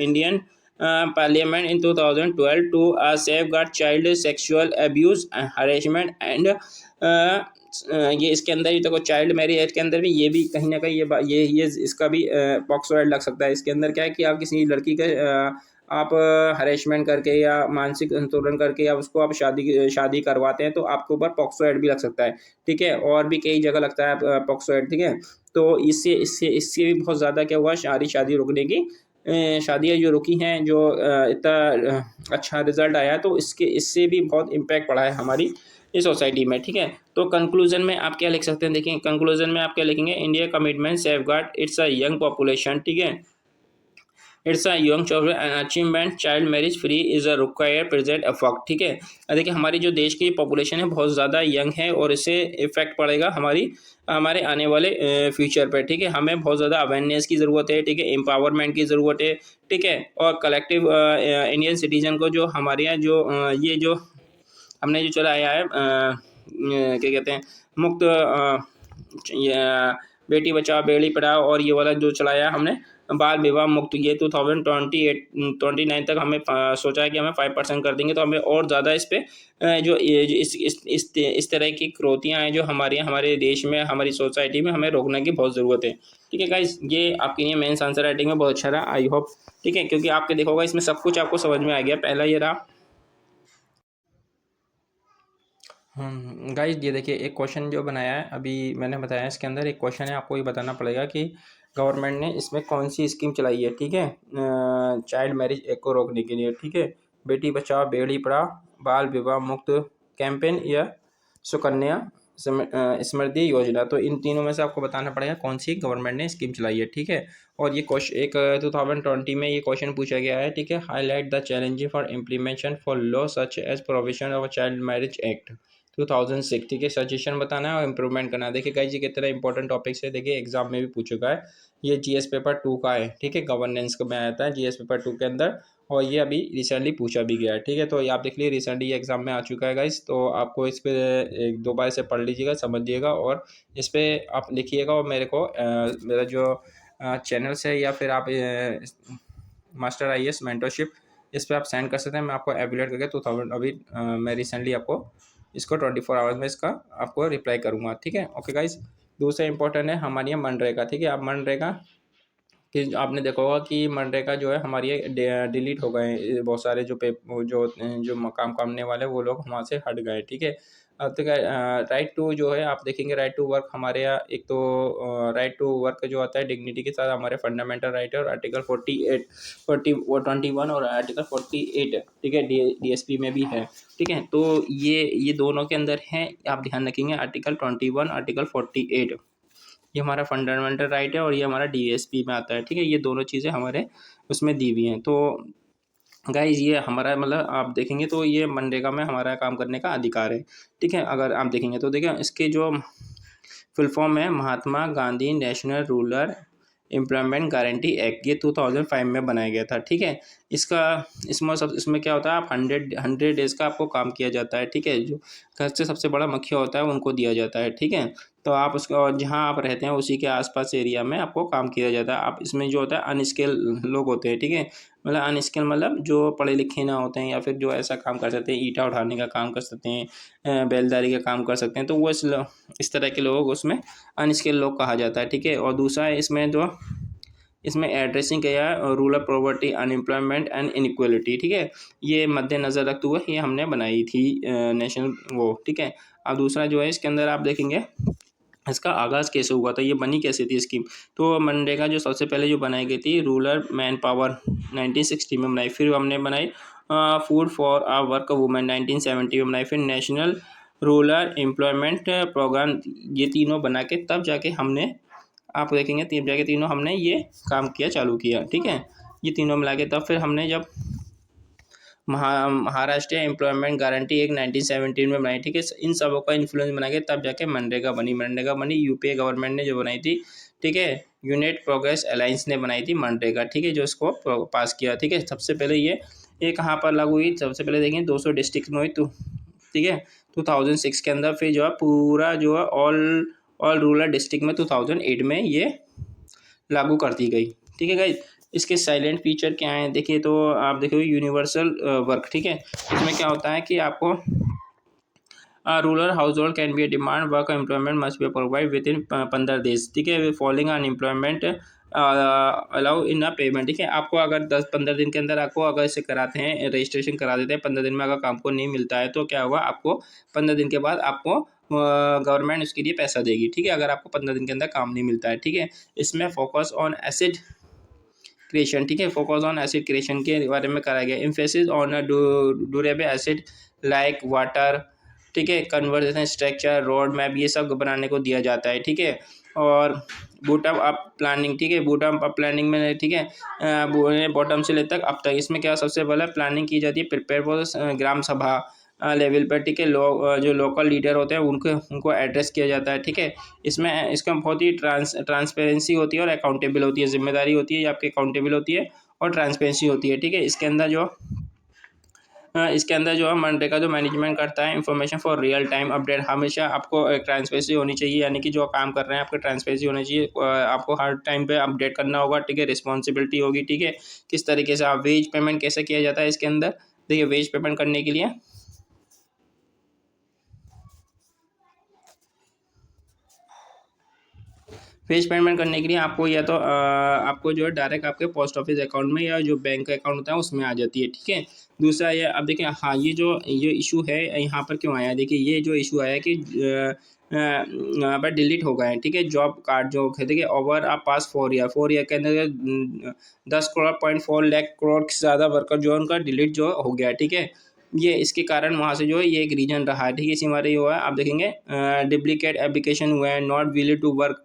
Indian parliament in 2012 to safeguard child sexual abuse harassment and ये इसके अंदर ही देखो चाइल्ड मैरिज एक्ट के अंदर भी ये भी कहीं ना कहीं ये इसका भी पॉक्सो एक्ट लग सकता है। इसके अंदर क्या है कि आप किसी लड़की का आप हरेसमेंट करके या मानसिक संतुलन करके या उसको आप शादी करवाते हैं तो आपके ऊपर पॉक्सो एक्ट भी लग सकता है, ठीक है। और भी कई जगह लगता है पॉक्सो एक्ट, ठीक है। तो इससे इससे इससे भी बहुत ज़्यादा क्या हुआ, शादी रुकने की शादियाँ जो रुकी हैं, जो इतना अच्छा रिजल्ट आया, तो इससे भी बहुत इम्पैक्ट पड़ा है हमारी इस सोसाइटी में, ठीक है। तो कंक्लूजन में आप क्या लिख सकते हैं? देखिए कंक्लूजन में आप क्या लिखेंगे? India commitment safeguard it's a young population, ठीक है, it's a young children and achievement child marriage free is a required present effort, ठीक है। देखिए हमारी जो देश की पॉपुलेशन है बहुत ज़्यादा यंग है और इससे इफेक्ट पड़ेगा हमारे आने वाले फ्यूचर पर, ठीक है। हमें बहुत ज़्यादा अवेयरनेस की ज़रूरत है, ठीक है, एम्पावरमेंट की ज़रूरत है, ठीक है। और कलेक्टिव इंडियन सिटीजन को जो हमारे यहाँ जो ये जो हमने जो चलाया है क्या कहते हैं, मुक्त बेटी बचाओ बेटी पढ़ाओ, और ये वाला जो चलाया हमने बाल विवाह मुक्त, ये 2028-29 तक हमें सोचा है कि हमें 5% कर देंगे, तो हमें और ज़्यादा इस पे जो इस तरह की क्रोतियाँ हैं जो हमारे यहाँ हमारे देश में हमारी सोसाइटी में हमें रोकने की बहुत ज़रूरत है, ठीक है गाइस। ये आपके लिए मेंस आंसर राइटिंग में बहुत अच्छा रहा, आई होप, ठीक है, क्योंकि आपके देखोगा इसमें सब कुछ आपको समझ में आ गया। पहला ये रहा। गाइस ये देखिए एक क्वेश्चन जो बनाया है अभी मैंने बताया, इसके अंदर एक क्वेश्चन है, आपको ये बताना पड़ेगा कि गवर्नमेंट ने इसमें कौन सी स्कीम चलाई है, ठीक है, चाइल्ड मैरिज एक्ट को रोकने के लिए, ठीक है। बेटी बचाओ बेटी पढ़ाओ, बाल विवाह मुक्त कैंपेन या सुकन्या समृद्धि योजना। तो इन तीनों में से आपको बताना पड़ेगा कौन सी गवर्नमेंट ने स्कीम चलाई है, ठीक है। और ये क्वेश्चन एक 2020 में ये क्वेश्चन पूछा गया है, ठीक है। Highlight the challenges for implementation for law such as provision of child marriage act 2006, ठीक है। सजेशन बताना है और इम्प्रूवमेंट करना है। देखिए गाइस ये कितना इंपॉर्टेंट टॉपिक्स है, देखिए एग्जाम में भी पूछ चुका है, ये GS पेपर 2 का है, ठीक है, गवर्नेंस में आता है GS पेपर 2 के अंदर, और ये अभी रिसेंटली पूछा भी गया है, ठीक है। तो ये आप देख लीजिए रिसेंटली ये एग्जाम में आ चुका है गाइस, तो आपको इस पर एक दो बार से पढ़ लीजिएगा, समझिएगा और इस पर आप लिखिएगा, और मेरे को मेरा जो चैनल्स है या फिर आप मास्टर IAS मेंटरशिप इस पर आप सेंड कर सकते हैं, मैं आपको एवेलेट करके 2000 अभी मैं रिसेंटली आपको इसको 24 आवर्स में इसका आपको रिप्लाई करूँगा, ठीक है। ओके गाइस, दूसरा इंपॉर्टेंट है हमारी यहाँ मनरेगा, ठीक है। अब मनरेगा कि आपने देखा होगा कि मनरेगा जो है हमारी डिलीट हो गए, बहुत सारे जो जो काम करने वाले वो लोग वहाँ से हट गए, ठीक है। अब तक राइट टू जो है आप देखेंगे, राइट टू वर्क हमारे यहाँ एक तो राइट टू वर्क जो आता है डिग्निटी के साथ हमारे फंडामेंटल राइट है, और आर्टिकल 21 और आर्टिकल 48, ठीक है, DSP में भी है, ठीक है। तो ये दोनों के अंदर हैं, आप ध्यान रखेंगे, आर्टिकल 21 आर्टिकल 48 ये हमारा फंडामेंटल राइट है और ये हमारा DSP में आता है, ठीक है। ये दोनों चीज़ें हमारे उसमें दी हुई हैं। तो गाइज़ ये हमारा मतलब आप देखेंगे तो ये मनरेगा में हमारा काम करने का अधिकार है, ठीक है? अगर आप देखेंगे तो देखिए इसके जो फुल फॉर्म है Mahatma Gandhi national rural employment guarantee act, ये 2005 में बनाया गया था, ठीक है? इसका इसमें क्या होता है, आप 100 डेज़ का आपको काम किया जाता है, ठीक है? जो घर से सबसे बड़ा मुखिया होता है उनको दिया जाता है, ठीक है? तो आप उसको और जहाँ आप रहते हैं उसी के आसपास एरिया में आपको काम किया जाता है। आप इसमें जो होता है अनस्किल लोग होते हैं, ठीक है? मतलब अनस्किल मतलब जो पढ़े लिखे ना होते हैं या फिर जो ऐसा काम कर सकते हैं, ईंटा उठाने का काम कर सकते हैं, बैलदारी का काम कर सकते हैं, तो वो इस तरह के लोग उसमें अनस्किल लोग कहा जाता है, ठीक है? और दूसरा है इसमें एड्रेसिंग किया है rural poverty unemployment and inequality, ठीक है? ये मद्देनज़र रखते हुए ये हमने बनाई थी नेशनल वो, ठीक है? अब दूसरा जो है इसके अंदर आप देखेंगे इसका आगाज़ कैसे हुआ था, ये बनी कैसे थी स्कीम। तो मनरेगा जो सबसे पहले जो बनाई गई थी रूरल मैन पावर 1960 में बनाई, फिर हमने बनाई food for uh work women 1970 में बनाई, फिर नेशनल रूरल एम्प्लॉयमेंट प्रोग्राम, ये तीनों बना के तब जाके हमने आप देखेंगे तब जाके तीनों हमने ये काम किया चालू किया, ठीक है? ये तीनों मिला के तब फिर हमने जब महाराष्ट्र एम्प्लॉयमेंट गारंटी एक 1917 में बनाई, ठीक है? इन सबों का इन्फ्लुएंस बना के तब जाके मनरेगा बनी यूपीए गवर्नमेंट ने जो बनाई थी, ठीक है? यूनाइटेड प्रोग्रेस अलायंस ने बनाई थी मनरेगा, ठीक है? जो इसको पास किया, ठीक है? सबसे पहले ये कहाँ पर लागू हुई, सबसे पहले देखें 200 डिस्ट्रिक्ट में हुई, तो ठीक है 2006 के अंदर, फिर जो है पूरा जो है ऑल रूरल डिस्ट्रिक्ट में 2008 में ये लागू कर दी गई, ठीक है गाइज? इसके साइलेंट फीचर क्या हैं देखिए, तो आप देखोगे यूनिवर्सल वर्क, ठीक है? इसमें क्या होता है कि आपको rural house hold can be A demand work employment must be provide with in 15 days, ठीक है? फॉलोइंग अनएम्प्लॉयमेंट अलाउ इन अ पेमेंट, ठीक है? आपको अगर 10-15 दिन के अंदर आपको अगर इसे कराते हैं, रजिस्ट्रेशन करा देते हैं, 15 दिन में अगर काम को नहीं मिलता है तो क्या होगा, आपको 15 दिन के बाद आपको गवर्नमेंट उसके लिए पैसा देगी, ठीक है? अगर आपको 15 दिन के अंदर काम नहीं मिलता है, ठीक है? इसमें फोकस ऑन एसिड क्रिएशन, ठीक है? फोकस ऑन एसिड क्रिएशन के बारे में कराया गया, emphasis on durable acid like water, ठीक है? कन्वर्जेशन स्ट्रक्चर रोड मैप ये सब बनाने को दिया जाता है, ठीक है? और बॉटम अप प्लानिंग, ठीक है? बॉटम अप प्लानिंग में, ठीक है, बॉटम से ले तक अब तक इसमें क्या सबसे पहले प्लानिंग की जाती है, प्रिपेयर फॉर ग्राम सभा लेवल पर, ठीक है? जो लोकल लीडर होते हैं उनको एड्रेस किया जाता है, ठीक है? इसमें इसका बहुत ही ट्रांसपेरेंसी होती है और अकाउंटेबल होती है, जिम्मेदारी होती है, ये आपकी अकाउंटेबल होती है और ट्रांसपेरेंसी होती है, ठीक है? इसके अंदर जो है मनरेगा जो मैनेजमेंट करता है information for real time update, हमेशा आपको ट्रांसपेरेंसी होनी चाहिए, यानी कि जो काम कर रहे हैं आपका ट्रांसपेरेंसी होनी चाहिए, आपको हर टाइम पे अपडेट करना होगा, ठीक है? रिस्पॉन्सिबिलिटी होगी, ठीक है? किस तरीके से आप वेज पेमेंट कैसे किया जाता है इसके अंदर, देखिए वेज पेमेंट करने के लिए फेज पेमेंट करने के लिए आपको या तो आपको जो है डायरेक्ट आपके पोस्ट ऑफिस अकाउंट में या जो बैंक का अकाउंट होता है उसमें आ जाती है, ठीक है? दूसरा ये अब देखिए, हाँ ये इशू है यहाँ पर क्यों आया है, देखिए ये जो इशू आया है कि यहाँ पर डिलीट हो गए हैं, ठीक है? जॉब कार्ड जो है, देखिए ओवर आप पास 4 ईयर के अंदर 10 करोड़ 0.4 लाख करोड़ से ज़्यादा वर्कर जो है उनका डिलीट जो हो गया है, ठीक है? ये इसके कारण वहाँ से जो है ये एक रीजन रहा है, ठीक है? इसी हमारे ये हुआ है, आप देखेंगे डुप्लीकेट एप्लीकेशन हुआ है, नॉट विलिंग टू वर्क,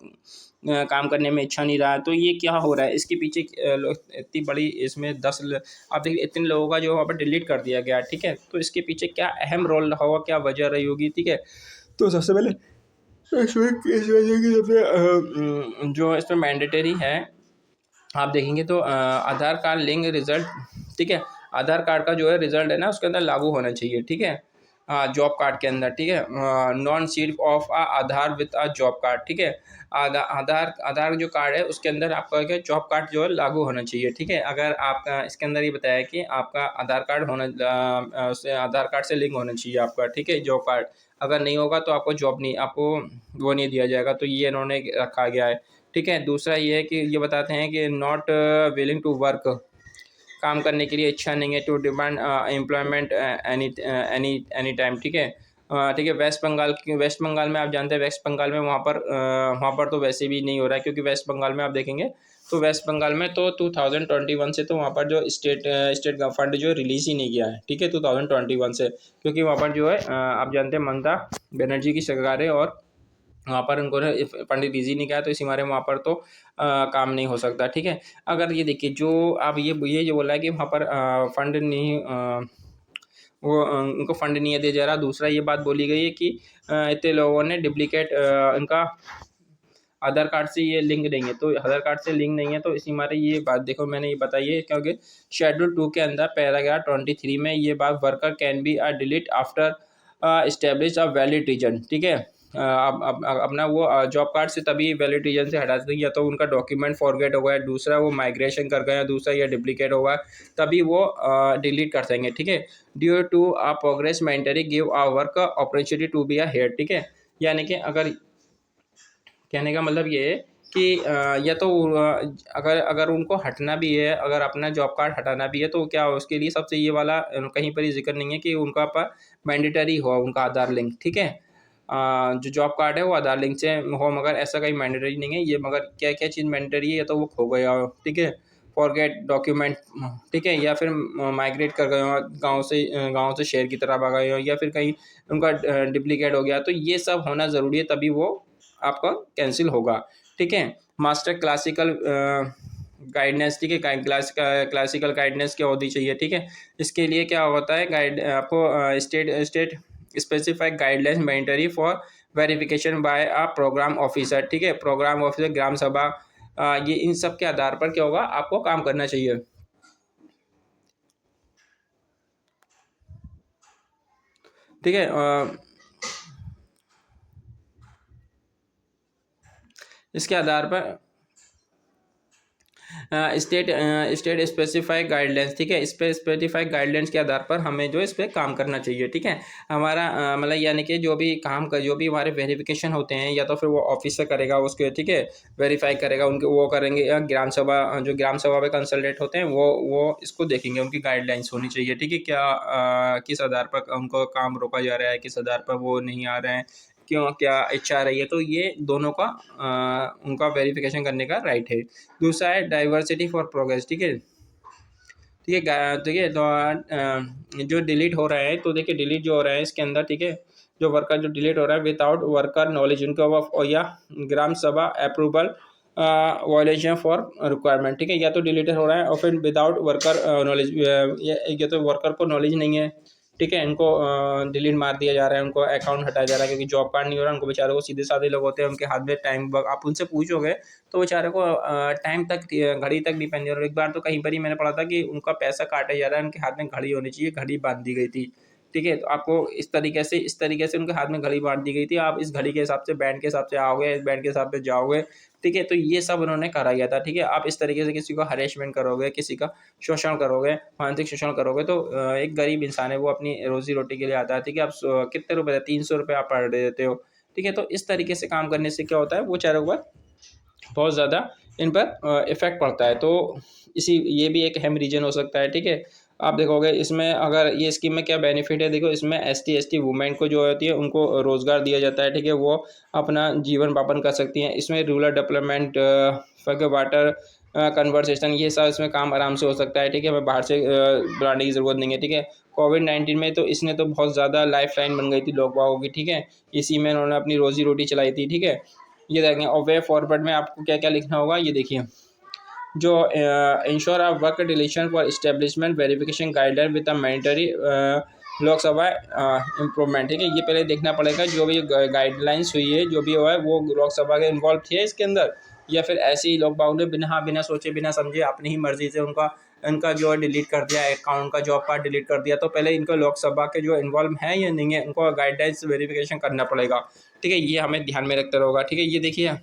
काम करने में इच्छा नहीं रहा, तो ये क्या हो रहा है इसके पीछे इतनी बड़ी इसमें आप देखिए इतने लोगों का जो वहाँ पर डिलीट कर दिया गया, ठीक है? तो इसके पीछे क्या अहम रोल रहा होगा, क्या वजह रही होगी, ठीक है? तो सबसे पहले इसमें इस वजह की सबसे जो इसमें मैंडेटरी है, आप देखेंगे तो आधार कार्ड लिंक रिजल्ट, ठीक है? आधार कार्ड का जो है रिजल्ट है ना उसके अंदर लागू होना चाहिए, ठीक है? जॉब कार्ड के अंदर, ठीक है? Non seed of Aadhaar with a job card, ठीक है? आधार जो कार्ड है उसके अंदर आपका क्या जॉब कार्ड जो है लागू होना चाहिए, ठीक है? अगर आपका इसके अंदर ये बताया कि आपका आधार कार्ड उससे आधार कार्ड से लिंक होना चाहिए आपका, ठीक है? जॉब कार्ड अगर नहीं होगा तो आपको जॉब नहीं, आपको वो नहीं दिया जाएगा, तो ये इन्होंने रखा गया है, ठीक है? दूसरा ये है कि ये बताते हैं कि नॉट विलिंग टू वर्क, काम करने के लिए इच्छा नहीं है, to demand employment any any any time, ठीक है? ठीक है? वेस्ट बंगाल में आप जानते हैं, वेस्ट बंगाल में वहाँ पर तो वैसे भी नहीं हो रहा है, क्योंकि वेस्ट बंगाल में आप देखेंगे तो वेस्ट बंगाल में तो 2021 से तो वहाँ पर जो स्टेट फंड जो रिलीज़ ही नहीं किया है, ठीक है? 2021 से, क्योंकि वहाँ पर जो है आप जानते हैं ममता बनर्जी की सरकार है और वहाँ पर उनको ना पंडित बिजी नहीं गया, तो इसी मारे वहाँ पर तो काम नहीं हो सकता, ठीक है। अगर ये देखिए जो आप ये जो बोला है कि वहाँ पर फंड नहीं वो उनको फंड नहीं है दिया जा रहा। दूसरा ये बात बोली गई है कि इतने लोगों ने डुप्लीकेट इनका आधार कार्ड से ये लिंक नहीं है, तो आधार कार्ड से लिंक नहीं है, तो इसी मारे ये बात देखो मैंने ये बताई है, क्योंकि शेड्यूल 2 के अंदर पैराग्राफ 23 में ये बात worker can be delete after establish a valid reason, ठीक है। अपना वो जॉब कार्ड से तभी वैलिड रीजन से हटा सकते हैं, या तो उनका डॉक्यूमेंट फॉरगेट हो गया, दूसरा वो माइग्रेशन कर गए, दूसरा या डुप्लीकेट होगा, तभी वो डिलीट कर सकेंगे, ठीक है। ड्यू टू प्रोग्रेस मेंटरी give a work opportunity to be a heir, ठीक है। यानी कि अगर कहने का मतलब ये है कि या तो अगर अगर उनको हटना भी है, अगर अपना जॉब कार्ड हटाना भी है, तो क्या उसके लिए सबसे ये वाला कहीं पर ही जिक्र नहीं है कि उनका पर मैंडेटरी हो उनका आधार लिंक, ठीक है। जो जॉब कार्ड है वो आधार लिंक से हो, मगर ऐसा कहीं मैंडेटरी नहीं है ये। मगर क्या क्या चीज़ मैंडेटरी है, या तो वो खो गया हो, ठीक है, फॉरगेट डॉक्यूमेंट, ठीक है, या फिर माइग्रेट कर गए हो, गांव से शहर की तरफ आ गए हो, या फिर कहीं उनका डुप्लीकेट हो गया, तो ये सब होना ज़रूरी है, तभी वो आपका कैंसिल होगा, ठीक है। मास्टर क्लासिकल गाइडेंस, ठीक है, क्लासिकल गाइडेंस क्या होनी चाहिए, ठीक है। इसके लिए क्या होता है, गाइड आपको state specified guidelines mandatory for verification by a programme officer, ठीक है। प्रोग्राम ऑफिसर, ग्राम सभा, ये इन सब के आधार पर क्या होगा, आपको काम करना चाहिए, ठीक है। इसके आधार पर स्टेट स्टेट स्पेसिफाइड गाइडलाइंस, ठीक है, इस पे स्पेसिफाइड गाइडलाइंस के आधार पर हमें जो इस पर काम करना चाहिए, ठीक है। हमारा मतलब यानी कि जो भी काम कर, जो भी हमारे वेरिफिकेशन होते हैं, या तो फिर वो ऑफिस से करेगा उसके, ठीक है, वेरीफाई करेगा उनके, वो करेंगे, या ग्राम सभा, जो ग्राम सभा में कंसल्टेंट होते हैं वो इसको देखेंगे, उनकी गाइडलाइंस होनी चाहिए, ठीक है। क्या किस आधार पर उनको काम रोका जा रहा है, किस आधार पर वो नहीं आ रहे हैं, क्यों, क्या इच्छा रही है, तो ये दोनों का उनका वेरिफिकेशन करने का राइट है। दूसरा है डाइवर्सिटी फॉर प्रोग्रेस, ठीक है, ठीक है, देखिए तो जो डिलीट हो रहा है, तो देखिए डिलीट जो हो रहा है इसके अंदर, ठीक है, जो वर्कर जो डिलीट हो रहा है विदाउट वर्कर नॉलेज, उनका या ग्राम सभा अप्रूवल वायलेशन फॉर रिक्वायरमेंट, ठीक है, या तो डिलीटेड हो रहा है, और फिर विदाउट वर्कर नॉलेज, या तो वर्कर को नॉलेज नहीं है, ठीक है, इनको डिलीट मार दिया जा रहा है, उनको अकाउंट हटाया जा रहा है, क्योंकि जॉब कार्ड नहीं हो रहा, उनको बेचारों को, सीधे साधे लोग होते हैं, उनके हाथ में टाइम, आप उनसे पूछोगे तो बेचारे को टाइम तक, घड़ी तक डिपेंड है। और एक बार तो कहीं पर ही मैंने पढ़ा था कि उनका पैसा काटा जा रहा है, उनके हाथ में घड़ी होनी चाहिए, घड़ी बांध दी गई थी, ठीक है। तो आपको इस तरीके से उनके हाथ में घड़ी बांध दी गई थी, आप इस घड़ी के हिसाब से, बैंड के हिसाब से आओगे, इस बैंड के हिसाब से जाओगे, ठीक है। तो ये सब उन्होंने करा गया था, ठीक है। आप इस तरीके से किसी को हरेसमेंट करोगे, किसी का शोषण करोगे, मानसिक शोषण करोगे, तो एक गरीब इंसान है, वो अपनी रोजी रोटी के लिए आता है, ठीक है। आप कितने रुपए, 300 रुपये आप पर डे देते हो, ठीक है। तो इस तरीके से काम करने से क्या होता है, वो चारों पर बहुत ज़्यादा इन पर इफ़ेक्ट पड़ता है। तो इसी ये भी एक अहम रीज़न हो सकता है, ठीक है। आप देखोगे इसमें, अगर ये स्कीम में क्या बेनिफिट है, देखो इसमें एसटी वुमेन को जो होती है उनको रोज़गार दिया जाता है, ठीक है, वो अपना जीवन यापन कर सकती हैं। इसमें रूरल डेवलपमेंट, वाटर कन्वर्सेशन, ये सब इसमें काम आराम से हो सकता है, ठीक है। हमें बाहर से बुलाने की ज़रूरत नहीं है, ठीक है। कोविड-19 में तो इसने तो बहुत ज़्यादा लाइफ लाइन बन गई थी लोग बागों की, ठीक है। इसी में उन्होंने अपनी रोजी रोटी चलाई थी, ठीक है। ये देखें, और वे फॉरवर्ड में आपको क्या क्या लिखना होगा, ये देखिए, जो ensure of work relation for establishment verification guideline with a mandatory Lok Sabha improvement, ठीक है। ये पहले देखना पड़ेगा जो भी गाइडलाइंस हुई है, जो भी हुआ है, वो लोकसभा के इन्वॉल्व थे इसके अंदर, या फिर ऐसे ही लोग बागों ने बिना सोचे बिना समझे अपनी ही मर्जी से उनका इनका जो है डिलीट कर दिया अकाउंट का, जॉब कार्ड डिलीट कर दिया। तो पहले इनको लोकसभा के जो इन्वॉल्व हैं या नहीं है, उनको गाइडलाइंस वेरिफिकेशन करना पड़ेगा, ठीक है। ये हमें ध्यान में रखते रहोगा, ठीक है। ये देखिए,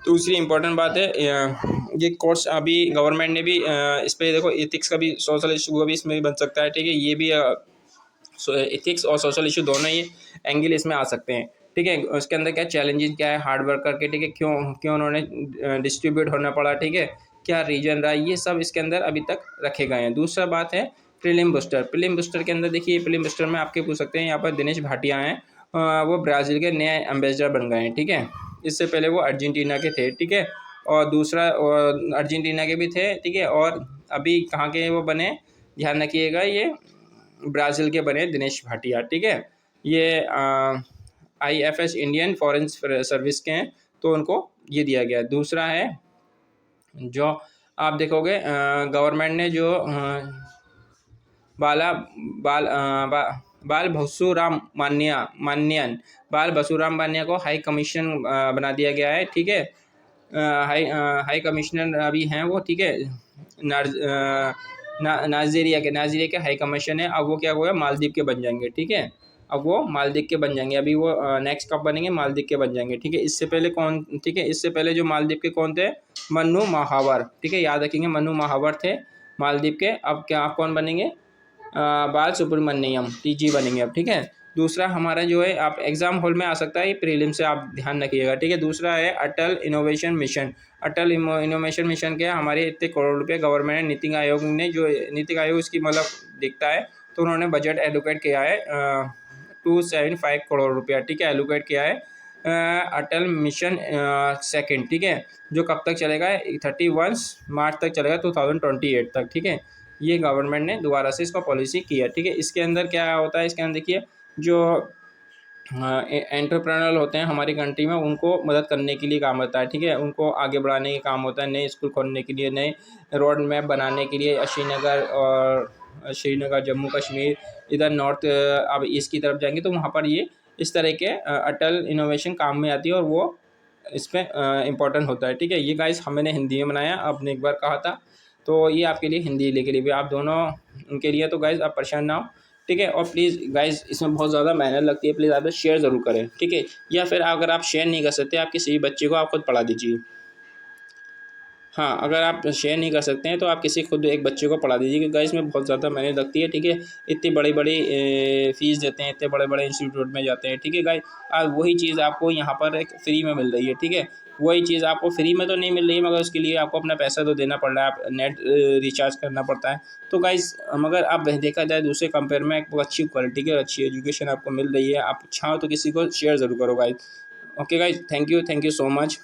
दूसरी इंपॉर्टेंट बात है, ये कोर्स अभी गवर्नमेंट ने भी इस पे देखो, एथिक्स का भी, सोशल इशू का भी इसमें भी बन सकता है, ठीक है। ये भी एथिक्स और सोशल इशू दोनों ही एंगल इसमें आ सकते हैं, ठीक है। उसके अंदर क्या चैलेंजेस क्या है हार्ड वर्क करके, ठीक है, क्यों क्यों उन्होंने डिस्ट्रीब्यूट होना पड़ा, ठीक है, क्या रीजन रहा, ये सब इसके अंदर अभी तक रखे गए हैं। दूसरा बात है प्रीलिम बूस्टर के अंदर देखिए, प्रीलिम बूस्टर में आपके पूछ सकते हैं, यहाँ पर दिनेश भाटिया हैं, वो ब्राज़ील के नए एम्बेसडर बन गए हैं, ठीक है। इससे पहले वो अर्जेंटीना के थे, ठीक है। और दूसरा अर्जेंटीना के भी थे, ठीक है। और अभी कहाँ के वो बने, ध्यान रखिएगा, ये ब्राज़ील के बने दिनेश भाटिया, ठीक है। ये IFS इंडियन फॉरेन सर्विस के हैं, तो उनको ये दिया गया। दूसरा है जो आप देखोगे गवर्नमेंट ने जो बाला बाल बाल बसुराम मान्यन बाल बसुराम मान्या को हाई कमीशन बना दिया गया है, ठीक है। हाई कमिश्नर अभी हैं वो, ठीक है। नाइजीरिया के हाई कमीशन है। अब वो क्या हुआ, मालदीव के बन जाएंगे, ठीक है। अब वो मालदीव के बन जाएंगे, अभी वो नेक्स्ट कब बनेंगे, मालदीव के बन जाएंगे, ठीक है। इससे पहले कौन, ठीक है, इससे पहले जो मालदीव के कौन थे, मन्नू महावर, ठीक है, याद रखेंगे, मन्नू महावर थे मालदीव के। अब क्या आप कौन बनेंगे, बाल सुब्रमण्यम, TG बनेंगे अब, ठीक है। दूसरा हमारा जो है, आप एग्जाम हॉल में आ सकता है, ये प्रीलिम से आप ध्यान रखिएगा, ठीक है। दूसरा है अटल इनोवेशन मिशन। अटल इनोवेशन मिशन क्या है, हमारे इतने करोड़ रुपए गवर्नमेंट ने, नीति आयोग ने, जो नीति आयोग इसकी मतलब दिखता है, तो उन्होंने बजट एलोकेट किया है 275 करोड़ रुपया, ठीक है, एलोकेट किया है अटल मिशन सेकंड, ठीक है, जो कब तक चलेगा, 31 मार्च तक चलेगा, 2028 तक, ठीक है। ये गवर्नमेंट ने दोबारा से इसका पॉलिसी किया, ठीक है। इसके अंदर क्या होता है, इसके अंदर देखिए, जो एंटरप्रेन्योर होते हैं हमारी कंट्री में, उनको मदद करने के लिए काम होता है, ठीक है। उनको आगे बढ़ाने का काम होता है, नए स्कूल खोलने के लिए, नए रोड मैप बनाने के लिए, श्रीनगर, जम्मू कश्मीर, इधर नॉर्थ, अब ईस्ट की तरफ जाएंगे तो वहाँ पर ये इस तरह के अटल इनोवेशन काम में आती है, और वो इसमें इम्पोर्टेंट होता है, ठीक है। ये गाइस हमने हिंदी में बनाया, आपने एक बार कहा था, तो ये आपके लिए हिंदी के लिए भी, आप दोनों उनके लिए, तो गाइस आप परेशान ना हो, ठीक है। और प्लीज़ गाइस, इसमें बहुत ज़्यादा मेहनत लगती है, प्लीज़ आप शेयर ज़रूर करें, ठीक है। या फिर अगर आप शेयर नहीं कर सकते, आप किसी बच्चे को आप खुद पढ़ा दीजिए। हाँ, अगर आप शेयर नहीं कर सकते हैं तो आप किसी खुद एक बच्चे को पढ़ा दीजिए, क्योंकि इसमें बहुत ज़्यादा मेहनत लगती है, ठीक है। इतनी बड़ी बड़ी फीस देते हैं, इतने बड़े बड़े इंस्टीट्यूट में जाते हैं, ठीक है गाइस। वही चीज़ आपको यहाँ पर एक फ्री में मिल रही है, ठीक है। वही चीज़ आपको फ्री में तो नहीं मिल रही है, मगर उसके लिए आपको अपना पैसा तो देना पड़ रहा है, आप नेट रिचार्ज करना पड़ता है। तो गाइस, मगर आप देखा जाए दूसरे कंपेयर में, एक अच्छी क्वालिटी की अच्छी एजुकेशन आपको मिल रही है। आप चाहो तो किसी को शेयर ज़रूर करो guys. Okay guys, thank you so much.